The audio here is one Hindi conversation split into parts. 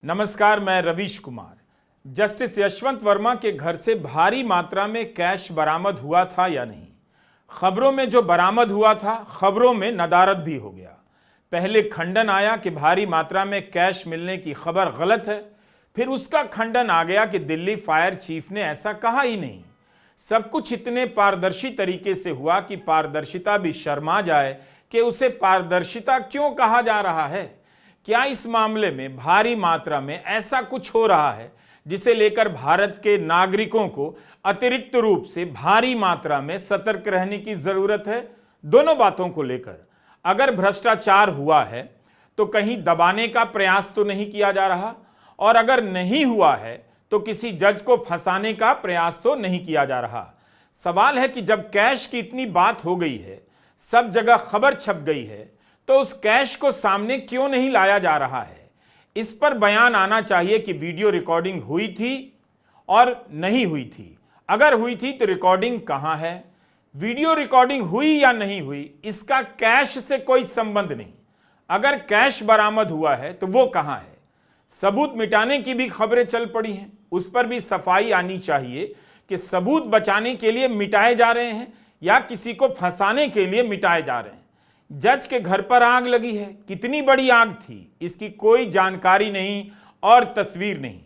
नमस्कार, मैं रवीश कुमार। जस्टिस यशवंत वर्मा के घर से भारी मात्रा में कैश बरामद हुआ था या नहीं? खबरों में जो बरामद हुआ था, खबरों में नदारद भी हो गया। पहले खंडन आया कि भारी मात्रा में कैश मिलने की खबर गलत है, फिर उसका खंडन आ गया कि दिल्ली फायर चीफ ने ऐसा कहा ही नहीं। सब कुछ इतने पारदर्शी तरीके से हुआ कि पारदर्शिता भी शर्मा जाए कि उसे पारदर्शिता क्यों कहा जा रहा है। क्या इस मामले में भारी मात्रा में ऐसा कुछ हो रहा है जिसे लेकर भारत के नागरिकों को अतिरिक्त रूप से भारी मात्रा में सतर्क रहने की जरूरत है? दोनों बातों को लेकर अगर भ्रष्टाचार हुआ है तो कहीं दबाने का प्रयास तो नहीं किया जा रहा, और अगर नहीं हुआ है तो किसी जज को फंसाने का प्रयास तो नहीं किया जा रहा। सवाल है कि जब कैश की इतनी बात हो गई है, सब जगह खबर छप गई है, तो उस कैश को सामने क्यों नहीं लाया जा रहा है? इस पर बयान आना चाहिए कि वीडियो रिकॉर्डिंग हुई थी और नहीं हुई थी। अगर हुई थी तो रिकॉर्डिंग कहां है? वीडियो रिकॉर्डिंग हुई या नहीं हुई, इसका कैश से कोई संबंध नहीं। अगर कैश बरामद हुआ है तो वो कहां है? सबूत मिटाने की भी खबरें चल पड़ी हैं, उस पर भी सफाई आनी चाहिए कि सबूत बचाने के लिए मिटाए जा रहे हैं या किसी को फंसाने के लिए मिटाए जा रहे हैं। जज के घर पर आग लगी है, कितनी बड़ी आग थी इसकी कोई जानकारी नहीं और तस्वीर नहीं।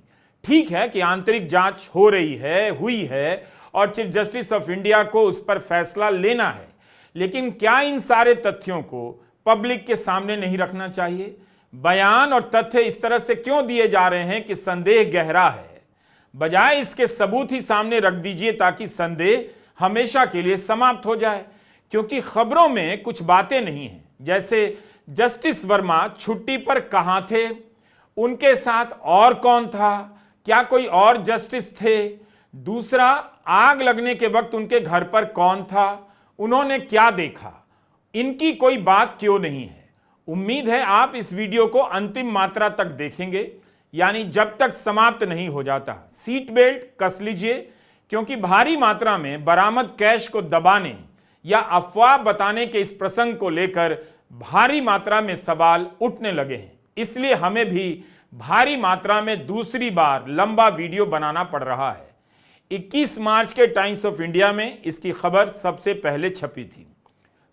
ठीक है कि आंतरिक जांच हो रही है, हुई है, और चीफ जस्टिस ऑफ इंडिया को उस पर फैसला लेना है, लेकिन क्या इन सारे तथ्यों को पब्लिक के सामने नहीं रखना चाहिए? बयान और तथ्य इस तरह से क्यों दिए जा रहे हैं कि संदेह गहरा है? बजाय इसके सबूत ही सामने रख दीजिए ताकि संदेह हमेशा के लिए समाप्त हो जाए। क्योंकि खबरों में कुछ बातें नहीं हैं, जैसे जस्टिस वर्मा छुट्टी पर कहां थे, उनके साथ और कौन था, क्या कोई और जस्टिस थे, दूसरा आग लगने के वक्त उनके घर पर कौन था, उन्होंने क्या देखा, इनकी कोई बात क्यों नहीं है? उम्मीद है आप इस वीडियो को अंतिम मात्रा तक देखेंगे, यानी जब तक समाप्त नहीं हो जाता। सीट बेल्ट कस लीजिए, क्योंकि भारी मात्रा में बरामद कैश को दबाने या अफवाह बताने के इस प्रसंग को लेकर भारी मात्रा में सवाल उठने लगे हैं। इसलिए हमें भी भारी मात्रा में दूसरी बार लंबा वीडियो बनाना पड़ रहा है। 21 मार्च के टाइम्स ऑफ इंडिया में इसकी खबर सबसे पहले छपी थी।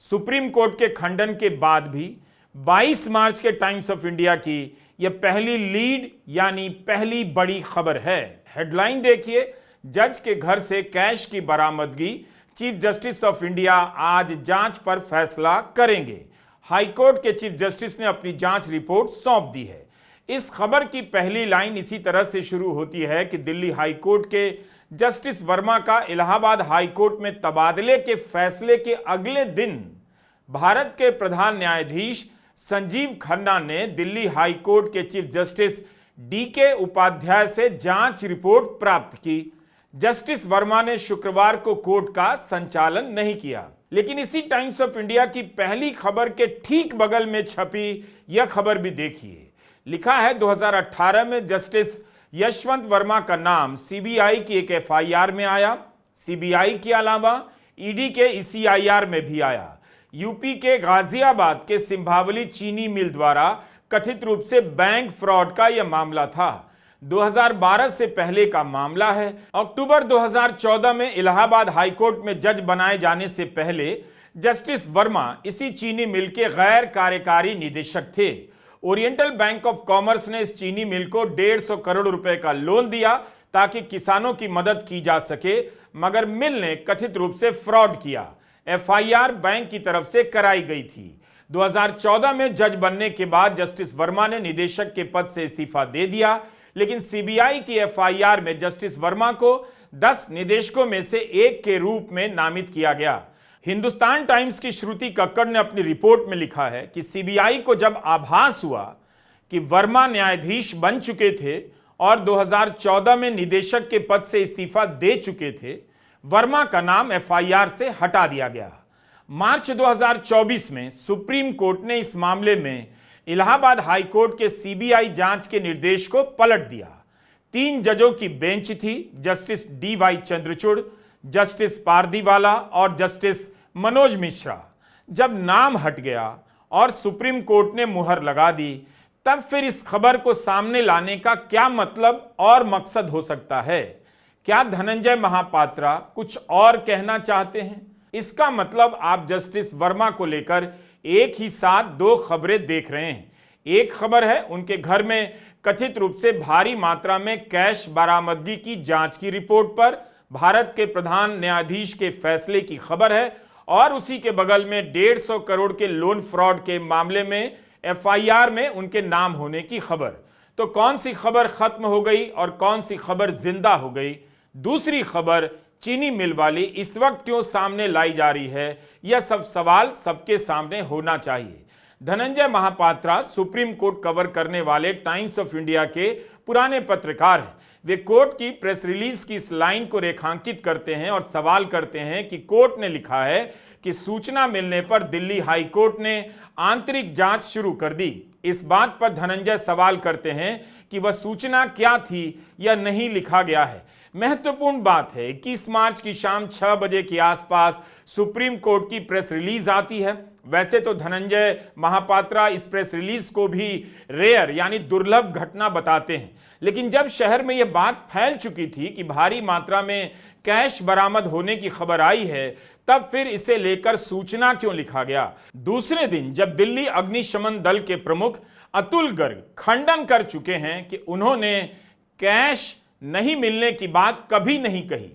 सुप्रीम कोर्ट के खंडन के बाद भी 22 मार्च के टाइम्स ऑफ इंडिया की यह पहली लीड यानी पहली बड़ी खबर है। हेडलाइन देखिए, जज के घर से कैश की बरामदगी, चीफ जस्टिस ऑफ इंडिया आज जांच पर फैसला करेंगे। हाईकोर्ट के चीफ जस्टिस ने अपनी जांच रिपोर्ट सौंप दी है। इस खबर की पहली लाइन इसी तरह से शुरू होती है कि दिल्ली हाईकोर्ट के जस्टिस वर्मा का इलाहाबाद हाईकोर्ट में तबादले के फैसले के अगले दिन भारत के प्रधान न्यायाधीश संजीव खन्ना ने दिल्ली हाईकोर्ट के चीफ जस्टिस DK उपाध्याय से जांच रिपोर्ट प्राप्त की। जस्टिस वर्मा ने शुक्रवार को कोर्ट का संचालन नहीं किया, लेकिन इसी टाइम्स ऑफ इंडिया की पहली खबर के ठीक बगल में छपी यह खबर भी देखिए। लिखा है 2018 में जस्टिस यशवंत वर्मा का नाम CBI की एक FIR में आया। CBI के अलावा ED के ECIR में भी आया। यूपी के गाजियाबाद के सिंभावली चीनी मिल द्वारा कथित रूप से बैंक फ्रॉड का यह मामला था। 2012 से पहले का मामला है। अक्टूबर 2014 में इलाहाबाद हाईकोर्ट में जज बनाए जाने से पहले जस्टिस वर्मा इसी चीनी मिल के गैर कार्यकारी निदेशक थे। ओरिएंटल बैंक ऑफ कॉमर्स ने इस चीनी मिल को 150 करोड़ रुपए का लोन दिया ताकि किसानों की मदद की जा सके, मगर मिल ने कथित रूप से फ्रॉड किया। FIR बैंक की तरफ से कराई गई थी। 2014 में जज बनने के बाद जस्टिस वर्मा ने निदेशक के पद से इस्तीफा दे दिया, लेकिन CBI की FIR में जस्टिस वर्मा को 10 निदेशकों में से एक के रूप में नामित किया गया। हिंदुस्तान टाइम्स की श्रुति कक्कड़ ने अपनी रिपोर्ट में लिखा है कि CBI को जब आभास हुआ कि वर्मा न्यायाधीश बन चुके थे और 2014 में निदेशक के पद से इस्तीफा दे चुके थे, वर्मा का नाम FIR से हटा दिया गया। मार्च 2024 में सुप्रीम कोर्ट ने इस मामले में इलाहाबाद हाईकोर्ट के CBI जांच के निर्देश को पलट दिया। 3 जजों की बेंच थी, justice DY Chandrachud, justice Pardiwala और जस्टिस मनोज मिश्रा। जब नाम हट गया और सुप्रीम कोर्ट ने मुहर लगा दी तब फिर इस खबर को सामने लाने का क्या मतलब और मकसद हो सकता है? क्या धनंजय महापात्रा कुछ और कहना चाहते हैं? इसका मतलब आप जस्टिस वर्मा को लेकर एक ही साथ दो खबरें देख रहे हैं। एक खबर है उनके घर में कथित रूप से भारी मात्रा में कैश बरामदगी की जांच की रिपोर्ट पर भारत के प्रधान न्यायाधीश के फैसले की खबर है, और उसी के बगल में 150 करोड़ के लोन फ्रॉड के मामले में एफआईआर में उनके नाम होने की खबर। तो कौन सी खबर खत्म हो गई और कौन सी खबर जिंदा हो गई? दूसरी खबर चीनी मिल वाली इस वक्त क्यों सामने लाई जा रही है? यह सब सवाल सबके सामने होना चाहिए। Dhananjay Mahapatra Supreme Court cover करने वाले टाइम्स ऑफ इंडिया के पुराने पत्रकार हैं। वे कोर्ट की प्रेस रिलीज की इस लाइन को रेखांकित करते हैं और सवाल करते हैं कि कोर्ट ने लिखा है कि सूचना मिलने पर दिल्ली हाई कोर्ट ने आंतरिक जांच शुरू कर दी। इस बात पर धनंजय सवाल करते हैं कि वह सूचना क्या थी या नहीं लिखा गया है। महत्वपूर्ण बात है 21 मार्च की शाम 6 बजे के आसपास सुप्रीम कोर्ट की प्रेस रिलीज आती है। वैसे तो धनंजय महापात्रा इस प्रेस रिलीज को भी रेयर यानी दुर्लभ घटना बताते हैं, लेकिन जब शहर में यह बात फैल चुकी थी कि भारी मात्रा में कैश बरामद होने की खबर आई है, तब फिर इसे लेकर सूचना क्यों लिखा गया? दूसरे दिन जब दिल्ली अग्निशमन दल के प्रमुख अतुल गर्ग खंडन कर चुके हैं कि उन्होंने कैश नहीं मिलने की बात कभी नहीं कही,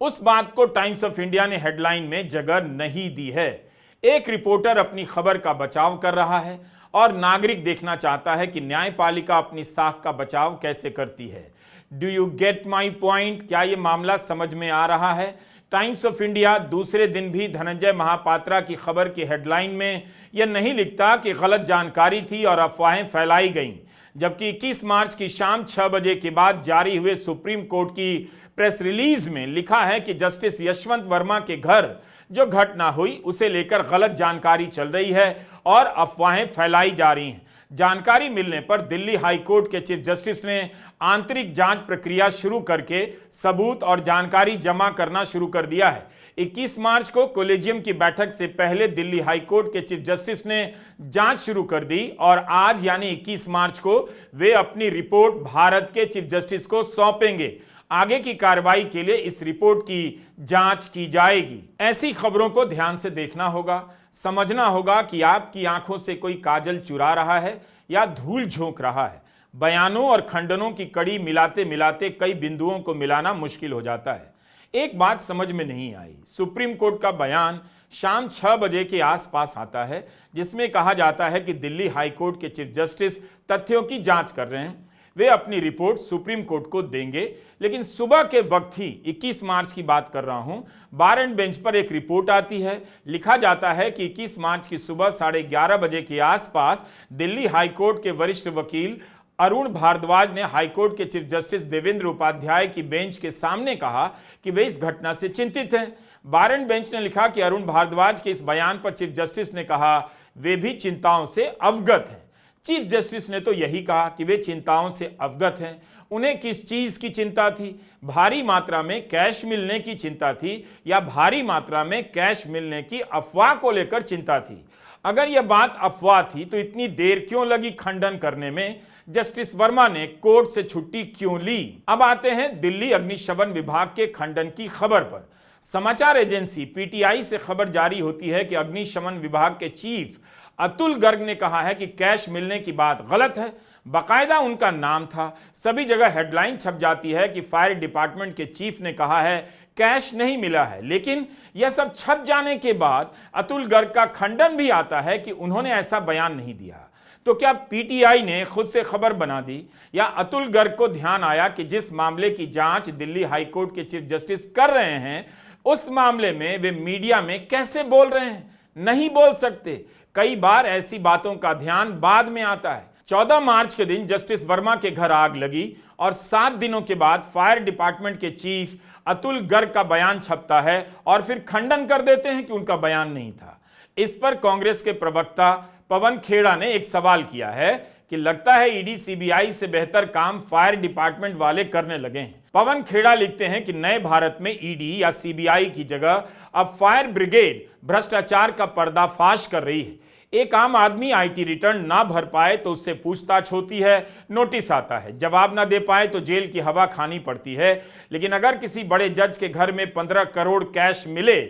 उस बात को टाइम्स ऑफ इंडिया ने हेडलाइन में जगह नहीं दी है। एक रिपोर्टर अपनी खबर का बचाव कर रहा है और नागरिक देखना चाहता है कि न्यायपालिका अपनी साख का बचाव कैसे करती है। Do you get my point? क्या यह मामला समझ में आ रहा है? टाइम्स ऑफ इंडिया दूसरे दिन भी धनंजय महापात्रा की खबर की हेडलाइन में यह नहीं लिखता कि गलत जानकारी थी और अफवाहें फैलाई गईं, जबकि 21 मार्च की शाम 6 बजे के बाद जारी हुए सुप्रीम कोर्ट की प्रेस रिलीज में लिखा है कि जस्टिस यशवंत वर्मा के घर जो घटना हुई उसे लेकर गलत जानकारी चल रही है और अफवाहें फैलाई जा रही हैं। जानकारी मिलने पर दिल्ली हाई कोर्ट के चीफ जस्टिस ने आंतरिक जांच प्रक्रिया शुरू करके सबूत और जानकारी जमा करना शुरू कर दिया है। 21 मार्च को कोलेजियम की बैठक से पहले दिल्ली हाई कोर्ट के चीफ जस्टिस ने जांच शुरू कर दी और आज यानी 21 मार्च को वे अपनी रिपोर्ट भारत के चीफ जस्टिस को सौंपेंगे। आगे की कार्रवाई के लिए इस रिपोर्ट की जांच की जाएगी। ऐसी खबरों को ध्यान से देखना होगा, समझना होगा कि आपकी आंखों से कोई काजल चुरा रहा है या धूल झोंक रहा है। बयानों और खंडनों की कड़ी मिलाते मिलाते कई बिंदुओं को मिलाना मुश्किल हो जाता है। एक बात समझ में नहीं आई, सुप्रीम कोर्ट का बयान शाम 6 बजे के आसपास आता है जिसमें कहा जाता है कि दिल्ली हाई कोर्ट के चीफ जस्टिस तथ्यों की जांच कर रहे हैं, वे अपनी रिपोर्ट सुप्रीम कोर्ट को देंगे। लेकिन सुबह के वक्त ही 21 मार्च की बात कर रहा हूं, बार एंड बेंच पर एक रिपोर्ट आती है। लिखा जाता है कि 21 मार्च की सुबह 11:30 बजे के आसपास दिल्ली हाई कोर्ट के वरिष्ठ वकील अरुण भारद्वाज ने हाईकोर्ट के चीफ जस्टिस देवेंद्र उपाध्याय की बेंच के सामने कहा कि वे इस घटना से चिंतित हैं। बार एंड बेंच ने लिखा कि अरुण भारद्वाज के इस बयान पर चीफ जस्टिस ने कहा वे भी चिंताओं से अवगत हैं। चीफ जस्टिस ने तो यही कहा कि वे चिंताओं से अवगत हैं। उन्हें किस चीज की चिंता थी? भारी मात्रा में कैश मिलने की चिंता थी या भारी मात्रा में कैश मिलने की अफवाह को लेकर चिंता थी? अगर यह बात अफवाह थी तो इतनी देर क्यों लगी खंडन करने में? जस्टिस वर्मा ने कोर्ट से छुट्टी क्यों ली? अब आते हैं दिल्ली अग्निशमन विभाग के खंडन की खबर पर। समाचार एजेंसी पीटीआई से खबर जारी होती है कि अग्निशमन विभाग के चीफ अतुल गर्ग ने कहा है कि कैश मिलने की बात गलत है। बाकायदा उनका नाम था, सभी जगह हेडलाइन छप जाती है कि फायर डिपार्टमेंट के चीफ ने कहा है कैश नहीं मिला है। लेकिन यह सब छप जाने के बाद अतुल गर्ग का खंडन भी आता है कि उन्होंने ऐसा बयान नहीं दिया। तो क्या पीटीआई ने खुद से खबर बना दी या अतुल गर्ग को ध्यान आया कि जिस मामले की जांच दिल्ली हाईकोर्ट के चीफ जस्टिस कर रहे हैं उस मामले में वे मीडिया में कैसे बोल रहे हैं? नहीं बोल सकते। कई बार ऐसी बातों का ध्यान बाद में आता है। 14 मार्च के दिन जस्टिस वर्मा के घर आग लगी और 7 दिनों के बाद फायर डिपार्टमेंट के चीफ अतुल गर्ग का बयान छपता है और फिर खंडन कर देते हैं कि उनका बयान नहीं था। इस पर कांग्रेस के प्रवक्ता पवन खेड़ा ने एक सवाल किया है कि लगता है ईडी सीबीआई से बेहतर काम फायर डिपार्टमेंट वाले करने लगे हैं। पवन खेड़ा लिखते हैं कि नए भारत में ईडी या सीबीआई की जगह अब फायर ब्रिगेड भ्रष्टाचार का पर्दाफाश कर रही है। एक आम आदमी आईटी रिटर्न ना भर पाए तो उससे पूछताछ होती है, नोटिस आता है, जवाब ना दे पाए तो जेल की हवा खानी पड़ती है। लेकिन अगर किसी बड़े जज के घर में 15 करोड़ कैश मिले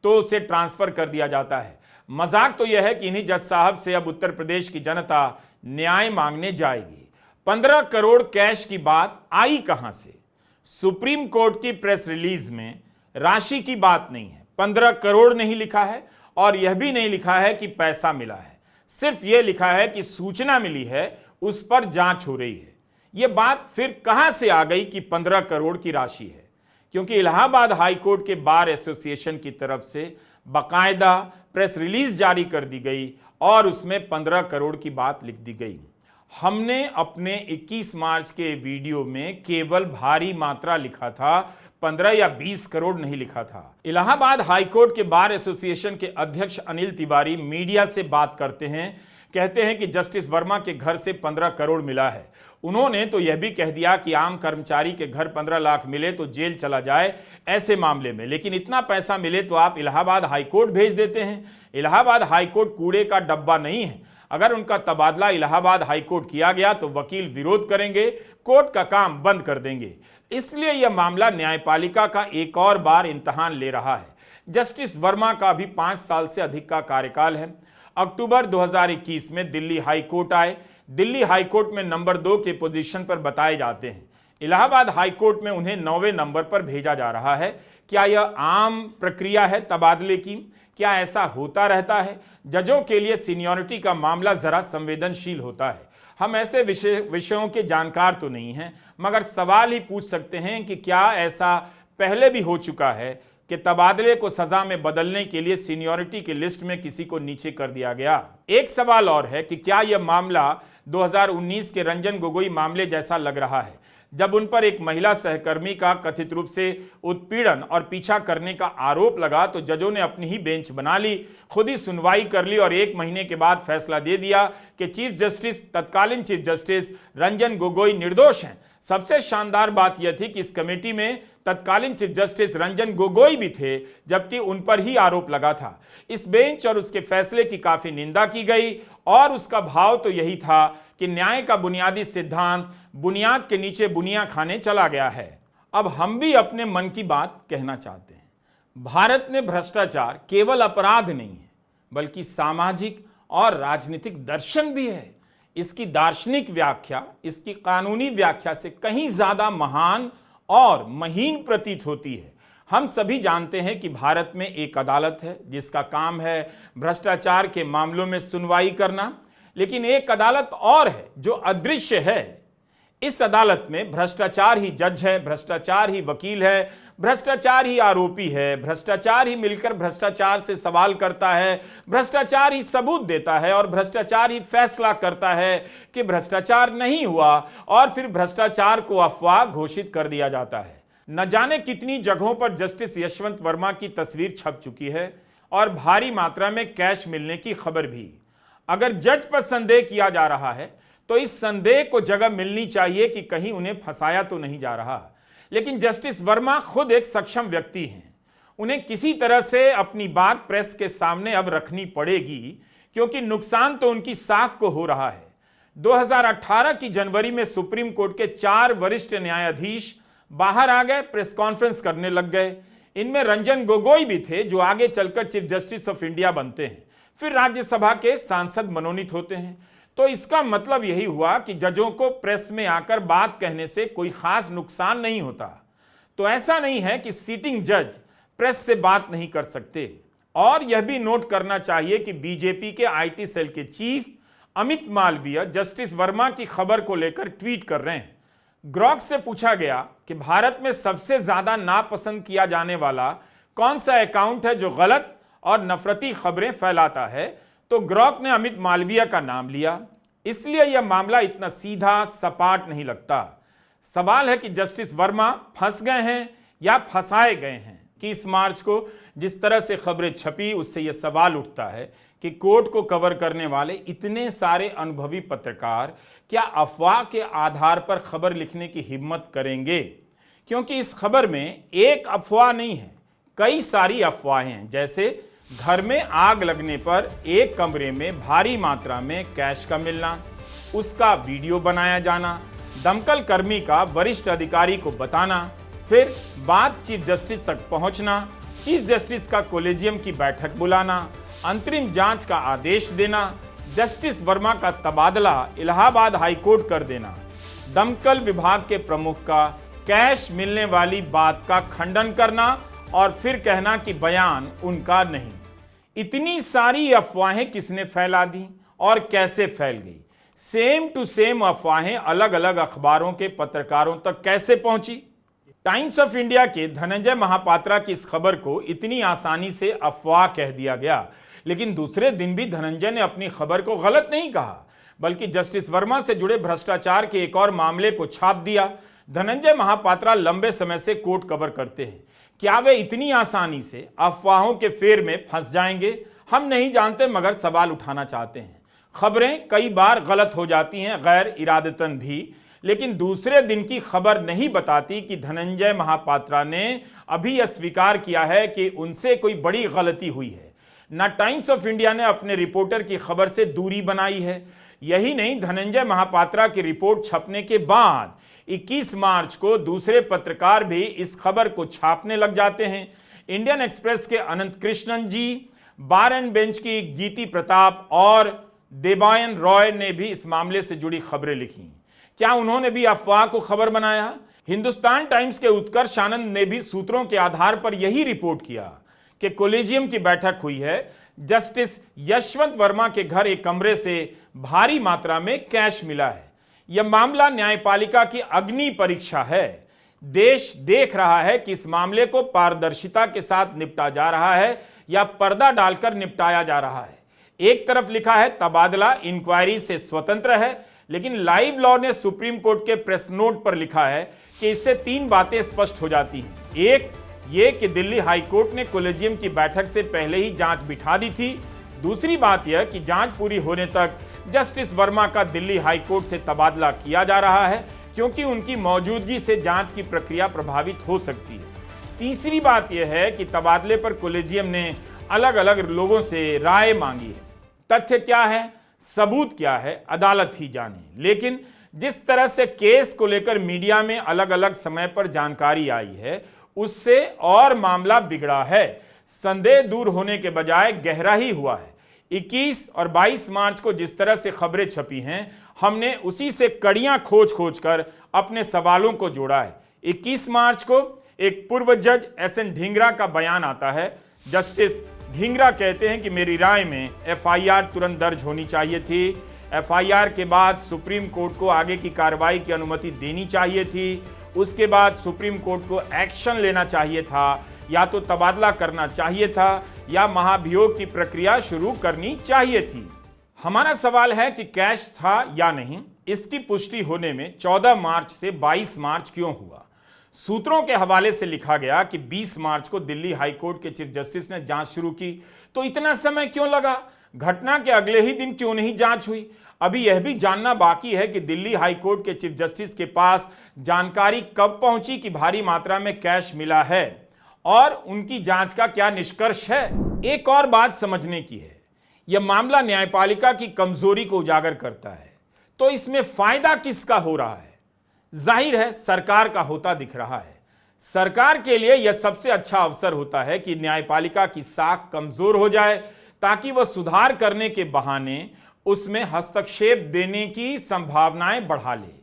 तो उसे ट्रांसफर कर दिया जाता है। मजाक तो यह है कि इन्हीं जज साहब से अब उत्तर प्रदेश की जनता न्याय मांगने जाएगी। 15 करोड़ कैश की बात आई कहां से? सुप्रीम कोर्ट की प्रेस रिलीज में राशि की बात नहीं है, 15 करोड़ नहीं लिखा है और यह भी नहीं लिखा है कि पैसा मिला है। सिर्फ यह लिखा है कि सूचना मिली है, उस पर जांच हो रही है। यह बात फिर कहां से आ गई कि 15 करोड़ की राशि है? क्योंकि इलाहाबाद हाईकोर्ट के बार एसोसिएशन की तरफ से बाकायदा प्रेस रिलीज जारी कर दी गई और उसमें 15 करोड़ की बात लिख दी गई। हमने अपने 21 मार्च के वीडियो में केवल भारी मात्रा लिखा था, 15 या 20 करोड़ नहीं लिखा था। इलाहाबाद हाईकोर्ट के बार एसोसिएशन के अध्यक्ष अनिल तिवारी मीडिया से बात करते हैं, कहते हैं कि जस्टिस वर्मा के घर से 15 करोड़ मिला है। उन्होंने तो यह भी कह दिया कि आम कर्मचारी के घर 15 लाख मिले तो जेल चला जाए ऐसे मामले में, लेकिन इतना पैसा मिले तो आप इलाहाबाद हाईकोर्ट भेज देते हैं। इलाहाबाद हाईकोर्ट कूड़े का डब्बा नहीं है। अगर उनका तबादला इलाहाबाद हाईकोर्ट किया गया तो वकील विरोध करेंगे, कोर्ट का काम बंद कर देंगे। इसलिए यह मामला न्यायपालिका का एक और बार इम्तिहान ले रहा है। जस्टिस वर्मा का भी 5 साल से अधिक का कार्यकाल है। अक्टूबर 2021 में दिल्ली हाईकोर्ट आए। दिल्ली हाईकोर्ट में नंबर 2 के पोजीशन पर बताए जाते हैं। इलाहाबाद हाईकोर्ट में उन्हें 9वें नंबर पर भेजा जा रहा है। क्या यह आम प्रक्रिया है तबादले की? क्या ऐसा होता रहता है? जजों के लिए सीनियरिटी का मामला जरा संवेदनशील होता है। हम ऐसे विषयों के जानकार तो नहीं हैं, मगर सवाल ही पूछ सकते हैं कि क्या ऐसा पहले भी हो चुका है कि तबादले को सजा में बदलने के लिए सीनियरिटी की लिस्ट में किसी को नीचे कर दिया गया? एक सवाल और है कि क्या यह मामला 2019 के रंजन गोगोई मामले जैसा लग रहा है, जब उन पर एक महिला सहकर्मी का कथित रूप से उत्पीड़न और पीछा करने का आरोप लगा तो जजों ने अपनी ही बेंच बना ली, खुद ही सुनवाई कर ली और 1 महीने के बाद फैसला दे दिया कि तत्कालीन चीफ जस्टिस रंजन गोगोई निर्दोष हैं। सबसे शानदार बात यह थी कि इस कमेटी में तत्कालीन चीफ जस्टिस रंजन गोगोई भी थे, जबकि उन पर ही आरोप लगा था। इस बेंच और उसके फैसले की काफी निंदा की गई और उसका भाव तो यही था कि न्याय का बुनियादी सिद्धांत बुनियाद के नीचे बुनिया खाने चला गया है। अब हम भी अपने मन की बात कहना चाहते हैं। भारत में भ्रष्टाचार केवल अपराध नहीं है, बल्कि सामाजिक और राजनीतिक दर्शन भी है। इसकी दार्शनिक व्याख्या इसकी कानूनी व्याख्या से कहीं ज्यादा महान और महीन प्रतीत होती है। हम सभी जानते हैं कि भारत में एक अदालत है जिसका काम है भ्रष्टाचार के मामलों में सुनवाई करना, लेकिन एक अदालत और है जो अदृश्य है। इस अदालत में भ्रष्टाचार ही जज है, भ्रष्टाचार ही वकील है, भ्रष्टाचार ही आरोपी है, भ्रष्टाचार ही मिलकर भ्रष्टाचार से सवाल करता है, भ्रष्टाचार ही सबूत देता है और भ्रष्टाचार ही फैसला करता है कि भ्रष्टाचार नहीं हुआ और फिर भ्रष्टाचार को अफवाह घोषित कर दिया जाता है। न जाने कितनी जगहों पर जस्टिस यशवंत वर्मा की तस्वीर छप चुकी है और भारी मात्रा में कैश मिलने की खबर भी। अगर जज पर संदेह किया जा रहा है तो इस संदेह को जगह मिलनी चाहिए कि कहीं उन्हें फंसाया तो नहीं जा रहा। लेकिन जस्टिस वर्मा खुद एक सक्षम व्यक्ति हैं। उन्हें किसी तरह से अपनी बात प्रेस के सामने अब रखनी पड़ेगी, क्योंकि नुकसान तो उनकी साख को हो रहा है। 2018 की जनवरी में सुप्रीम कोर्ट के 4 वरिष्ठ न्यायाधीश बाहर आ गए, प्रेस कॉन्फ्रेंस करने लग गए। इनमें रंजन गोगोई भी थे, जो आगे चलकर चीफ जस्टिस ऑफ इंडिया बनते हैं, फिर राज्यसभा के सांसद मनोनीत होते हैं। तो इसका मतलब यही हुआ कि जजों को प्रेस में आकर बात कहने से कोई खास नुकसान नहीं होता। तो ऐसा नहीं है कि सीटिंग जज प्रेस से बात नहीं कर सकते। और यह भी नोट करना चाहिए कि बीजेपी के आईटी सेल के चीफ अमित मालवीय जस्टिस वर्मा की खबर को लेकर ट्वीट कर रहे हैं। ग्रॉक से पूछा गया कि भारत में सबसे ज्यादा नापसंद किया जाने वाला कौन सा अकाउंट है जो गलत और नफरती खबरें फैलाता है, तो ग्रॉक ने अमित मालवीय का नाम लिया। इसलिए यह मामला इतना सीधा सपाट नहीं लगता। सवाल है कि जस्टिस वर्मा फंस गए हैं या फंसाए गए हैं। कि इस मार्च को जिस तरह से खबरें छपी, उससे यह सवाल उठता है कि कोर्ट को कवर करने वाले इतने सारे अनुभवी पत्रकार क्या अफवाह के आधार पर खबर लिखने की हिम्मत करेंगे? क्योंकि इस खबर में एक अफवाह नहीं है, कई सारी अफवाहें हैं। जैसे घर में आग लगने पर एक कमरे में भारी मात्रा में कैश का मिलना, उसका वीडियो बनाया जाना, दमकल कर्मी का वरिष्ठ अधिकारी को बताना, फिर बात चीफ जस्टिस तक पहुंचना, चीफ जस्टिस का कोलेजियम की बैठक बुलाना, अंतरिम जांच का आदेश देना, जस्टिस वर्मा का तबादला इलाहाबाद हाईकोर्ट कर देना, दमकल विभाग के प्रमुख का कैश मिलने वाली बात का खंडन करना और फिर कहना कि बयान उनका नहीं। इतनी सारी अफवाहें किसने फैला दी और कैसे फैल गई? सेम टू सेम अफवाहें अलग अलग अखबारों के पत्रकारों तक कैसे पहुंची? टाइम्स ऑफ इंडिया के धनंजय महापात्रा की इस खबर को इतनी आसानी से अफवाह कह दिया गया, लेकिन दूसरे दिन भी धनंजय ने अपनी खबर को गलत नहीं कहा, बल्कि जस्टिस वर्मा से जुड़े भ्रष्टाचार के एक और मामले को छाप दिया। धनंजय महापात्रा लंबे समय से कोर्ट कवर करते हैं। क्या वे इतनी आसानी से अफवाहों के फेर में फंस जाएंगे? हम नहीं जानते, मगर सवाल उठाना चाहते हैं। खबरें कई बार गलत हो जाती हैं, गैर इरादतन भी, लेकिन दूसरे दिन की खबर नहीं बताती कि धनंजय महापात्रा ने अभी यह स्वीकार किया है कि उनसे कोई बड़ी गलती हुई है। ना टाइम्स ऑफ इंडिया ने अपने रिपोर्टर की खबर से दूरी बनाई है। यही नहीं, धनंजय महापात्रा की रिपोर्ट छपने के बाद 21 मार्च को दूसरे पत्रकार भी इस खबर को छापने लग जाते हैं। इंडियन एक्सप्रेस के अनंत कृष्णन जी, बार एंड बेंच की गीति प्रताप और देबायन रॉय ने भी इस मामले से जुड़ी खबरें लिखी। क्या उन्होंने भी अफवाह को खबर बनाया? हिंदुस्तान टाइम्स के उत्कर्ष आनंद ने भी सूत्रों के आधार पर यही रिपोर्ट किया कि कोलेजियम की बैठक हुई है, जस्टिस यशवंत वर्मा के घर एक कमरे से भारी मात्रा में कैश मिला है। यह मामला न्यायपालिका की अग्नि परीक्षा है। देश देख रहा है कि इस मामले को पारदर्शिता के साथ निपटा जा रहा है या पर्दा डालकर निपटाया जा रहा है। एक तरफ लिखा है तबादला इंक्वायरी से स्वतंत्र है, लेकिन लाइव लॉ ने सुप्रीम कोर्ट के प्रेस नोट पर लिखा है कि इससे 3 बातें स्पष्ट हो जाती हैं। एक, ये कि दिल्ली हाईकोर्ट ने कोलेजियम की बैठक से पहले ही जांच बिठा दी थी। दूसरी बात यह कि जांच पूरी होने तक जस्टिस वर्मा का दिल्ली हाईकोर्ट से तबादला किया जा रहा है, क्योंकि उनकी मौजूदगी से जांच की प्रक्रिया प्रभावित हो सकती है। तीसरी बात यह है कि तबादले पर कोलेजियम ने अलग अलग लोगों से राय मांगी है। तथ्य क्या है, सबूत क्या है, अदालत ही जाने। लेकिन जिस तरह से केस को लेकर मीडिया में अलग अलग समय पर जानकारी आई है, उससे और मामला बिगड़ा है। संदेह दूर होने के बजाय गहरा ही हुआ है। 21 और 22 मार्च को जिस तरह से खबरें छपी हैं, हमने उसी से कड़ियां खोज कर अपने सवालों को जोड़ा है। 21 मार्च को एक पूर्व जज एसएन ढींगरा का बयान आता है। जस्टिस ढींगरा कहते हैं कि मेरी राय में एफआईआर तुरंत दर्ज होनी चाहिए थी। एफआईआर के बाद सुप्रीम कोर्ट को आगे की कार्रवाई की अनुमति देनी चाहिए थी। उसके बाद सुप्रीम कोर्ट को एक्शन लेना चाहिए था, या तो तबादला करना चाहिए था या महाभियोग की प्रक्रिया शुरू करनी चाहिए थी। हमारा सवाल है कि कैश था या नहीं। इसकी पुष्टि होने में 14 मार्च से 22 मार्च क्यों हुआ? सूत्रों के हवाले से लिखा गया कि 20 मार्च को दिल्ली हाईकोर्ट के चीफ जस्टिस ने जांच शुरू की, तो इतना समय क्यों लगा? घटना के अगले ही दिन क्यों नहीं जांच हुई? अभी यह भी जानना बाकी है कि दिल्ली हाईकोर्ट के चीफ जस्टिस के पास जानकारी कब पहुंची कि भारी मात्रा में कैश मिला है, और उनकी जांच का क्या निष्कर्ष है। एक और बात समझने की है, यह मामला न्यायपालिका की कमजोरी को उजागर करता है। तो इसमें फायदा किसका हो रहा है? जाहिर है सरकार का होता दिख रहा है। सरकार के लिए यह सबसे अच्छा अवसर होता है कि न्यायपालिका की साख कमजोर हो जाए, ताकि वह सुधार करने के बहाने उसमें हस्तक्षेप देने की संभावनाएं बढ़ा ले।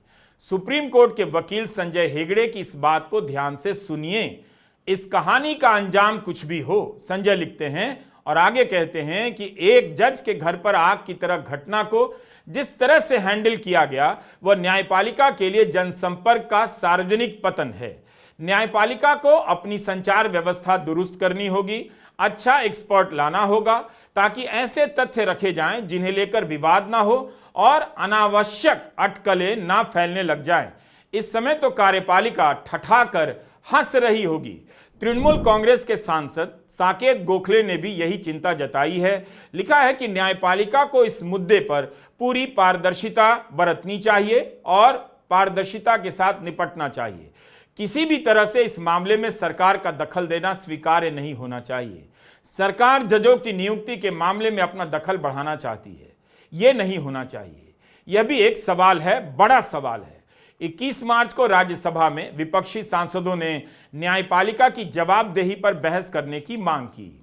सुप्रीम कोर्ट के वकील संजय हेगड़े की इस बात को ध्यान से सुनिए। इस कहानी का अंजाम कुछ भी हो, संजय लिखते हैं और आगे कहते हैं कि एक जज के घर पर आग की तरह घटना को जिस तरह से हैंडल किया गया, वह न्यायपालिका के लिए जनसंपर्क का सार्वजनिक पतन है। न्यायपालिका को अपनी संचार व्यवस्था दुरुस्त करनी होगी, अच्छा एक्सपर्ट लाना होगा, ताकि ऐसे तथ्य रखे जाएं जिन्हें लेकर विवाद ना हो और अनावश्यक अटकलें ना फैलने लग जाएं। इस समय तो कार्यपालिका ठठाकर हंस रही होगी। तृणमूल कांग्रेस के सांसद साकेत गोखले ने भी यही चिंता जताई है। लिखा है कि न्यायपालिका को इस मुद्दे पर पूरी पारदर्शिता बरतनी चाहिए और पारदर्शिता के साथ निपटना चाहिए। किसी भी तरह से इस मामले में सरकार का दखल देना स्वीकार्य नहीं होना चाहिए। सरकार जजों की नियुक्ति के मामले में अपना दखल बढ़ाना चाहती है। यह नहीं होना चाहिए। यह भी एक सवाल है, बड़ा सवाल है। 21 मार्च को राज्यसभा में विपक्षी सांसदों ने न्यायपालिका की जवाबदेही पर बहस करने की मांग की।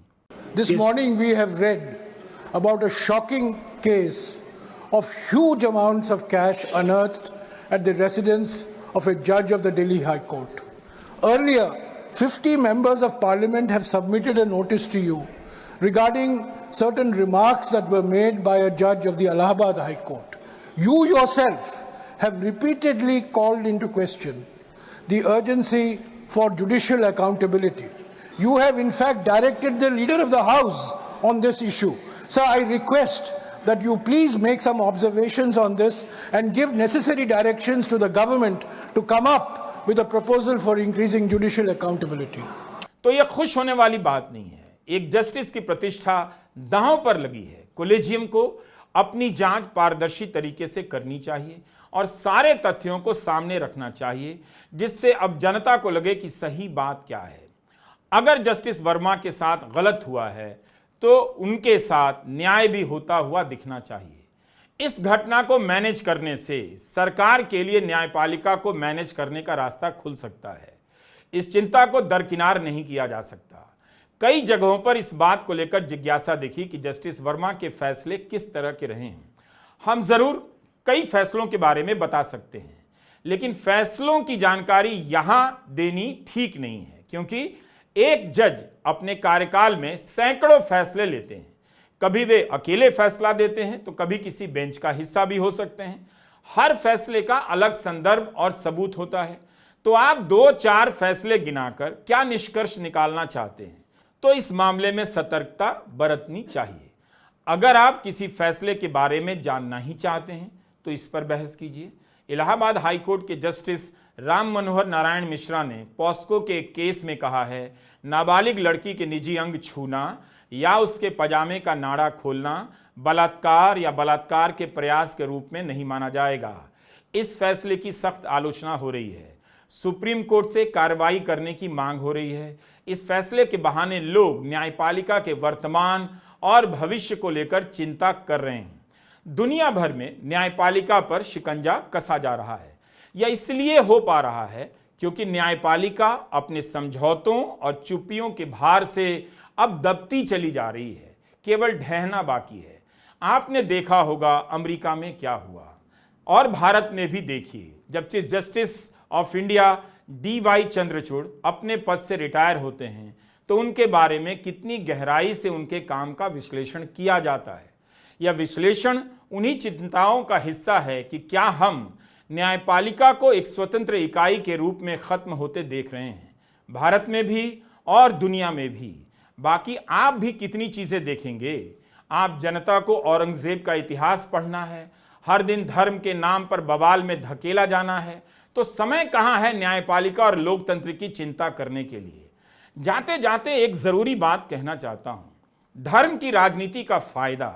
This morning we have read about a shocking case of huge amounts of cash unearthed at the residence of a judge of the Delhi High Court. Earlier, 50 members of parliament have submitted a notice to you regarding certain remarks that were made by a judge of the Allahabad High Court. You yourself have repeatedly called into question the urgency for judicial accountability. You have in fact directed the leader of the house on this issue. Sir, I request that you please make some observations on this and give necessary directions to the government to come up with a proposal for increasing judicial accountability. तो यह खुश होने वाली बात नहीं है। एक जस्टिस की प्रतिष्ठा दांव पर लगी है। कोलेजियम को अपनी जांच पारदर्शी तरीके से करनी चाहिए और सारे तथ्यों को सामने रखना चाहिए, जिससे अब जनता को लगे कि सही बात क्या है। अगर जस्टिस वर्मा के साथ गलत हुआ है तो उनके साथ न्याय भी होता हुआ दिखना चाहिए। इस घटना को मैनेज करने से सरकार के लिए न्यायपालिका को मैनेज करने का रास्ता खुल सकता है। इस चिंता को दरकिनार नहीं किया जा सकता। कई जगहों पर इस बात को लेकर जिज्ञासा दिखी कि जस्टिस वर्मा के फैसले किस तरह के रहे हैं। हम जरूर कई फैसलों के बारे में बता सकते हैं, लेकिन फैसलों की जानकारी यहां देनी ठीक नहीं है, क्योंकि एक जज अपने कार्यकाल में सैकड़ों फैसले लेते हैं। कभी वे अकेले फैसला देते हैं तो कभी किसी बेंच का हिस्सा भी हो सकते हैं। हर फैसले का अलग संदर्भ और सबूत होता है। तो आप 2-4 फैसले गिनाकर क्या निष्कर्ष निकालना चाहते हैं, तो इस मामले में सतर्कता बरतनी चाहिए। अगर आप किसी फैसले के बारे में जानना ही चाहते हैं तो इस पर बहस कीजिए। इलाहाबाद हाई कोर्ट के जस्टिस राम मनोहर नारायण मिश्रा ने पॉस्को के एक केस में कहा है, नाबालिग लड़की के निजी अंग छूना या उसके पजामे का नाड़ा खोलना बलात्कार या बलात्कार के प्रयास के रूप में नहीं माना जाएगा। इस फैसले की सख्त आलोचना हो रही है। सुप्रीम कोर्ट से कार्रवाई करने की मांग हो रही है। इस फैसले के बहाने लोग न्यायपालिका के वर्तमान और भविष्य को लेकर चिंता कर रहे हैं। दुनिया भर में न्यायपालिका पर शिकंजा कसा जा रहा है। यह इसलिए हो पा रहा है क्योंकि न्यायपालिका अपने समझौतों और चुप्पियों के भार से अब दबती चली जा रही है। केवल ढहना बाकी है। आपने देखा होगा अमेरिका में क्या हुआ, और भारत में भी देखिए। जब chief justice of India DY Chandrachud अपने पद से रिटायर होते हैं तो उनके बारे में कितनी गहराई से उनके काम का विश्लेषण किया जाता है। यह विश्लेषण उन्हीं चिंताओं का हिस्सा है कि क्या हम न्यायपालिका को एक स्वतंत्र इकाई के रूप में खत्म होते देख रहे हैं, भारत में भी और दुनिया में भी। बाकी आप भी कितनी चीजें देखेंगे। आप जनता को औरंगजेब का इतिहास पढ़ना है, हर दिन धर्म के नाम पर बवाल में धकेला जाना है, तो समय कहां है न्यायपालिका और लोकतंत्र की चिंता करने के लिए। जाते जाते एक जरूरी बात कहना चाहता हूं। धर्म की राजनीति का फायदा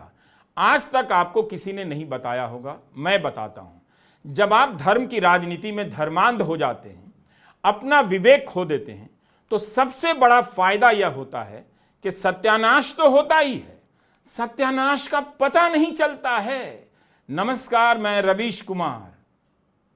आज तक आपको किसी ने नहीं बताया होगा, मैं बताता हूं। जब आप धर्म की राजनीति में धर्मांध हो जाते हैं, अपना विवेक खो देते हैं, तो सबसे बड़ा फायदा यह होता है कि सत्यानाश तो होता ही है, सत्यानाश का पता नहीं चलता है। नमस्कार, मैं रवीश कुमार।